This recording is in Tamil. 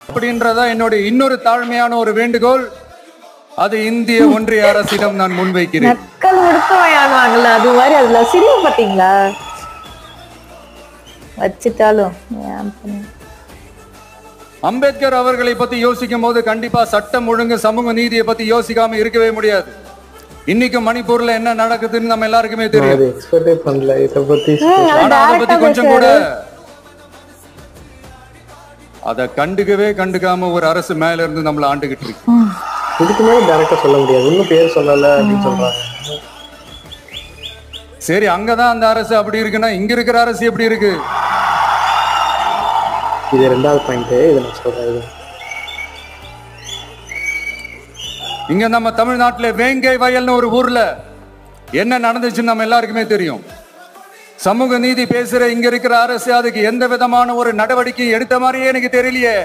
அப்படின்றதா என்னுடைய இன்னொரு தாழ்மையான ஒரு வேண்டுகோள். அது இந்திய ஒன்றிய அரசிடம் நான் முன்வைக்கிறேன். நக்கல் விடுக்கவையானுவாங்கல்ல அது மாதிரி அதுல சிரிப்பு பாத்தீங்களா வச்சிட்டாலும். அம்பேத்கர் அவர்களை பத்தி யோசிக்கும் போது கண்டிப்பா சட்டம் ஒழுங்கு சமூக நீதியை பத்தி யோசிக்காம இருக்கவே முடியாது. இன்னைக்கு மணிப்பூர்ல என்ன நடக்குதுன்னு நம்ம எல்லாருக்குமே தெரியும். அதை பத்தி கொஞ்சம் கூட அத கண்டுக்காம ஒரு அரசு மேல இருந்து நம்மள ஆண்டுகிட்டு இருக்கு. இதுக்கு மேல டைரக்டா சொல்ல முடியாது. இன்னும் பேர் சொல்லல அப்படின்னு சொல்றாங்க. சரி, அங்கதான் அந்த அரசு அப்படி இருக்குன்னா இங்க இருக்கிற அரசு எப்படி இருக்கு? இது ரெண்டாவது பாயிண்ட். இதை நான் சொல்றேன். இங்க நம்ம தமிழ்நாட்டுல வேங்கை வயல்னு ஒரு ஊர்ல என்ன நடந்துச்சுன்னு நம்ம எல்லாருக்குமே தெரியும். சமூக நீதி பேசுற இங்க இருக்கிற அரசு அதுக்கு எந்த விதமான ஒரு நடவடிக்கை எடுத்த மாதிரியே எனக்கு தெரியலையே.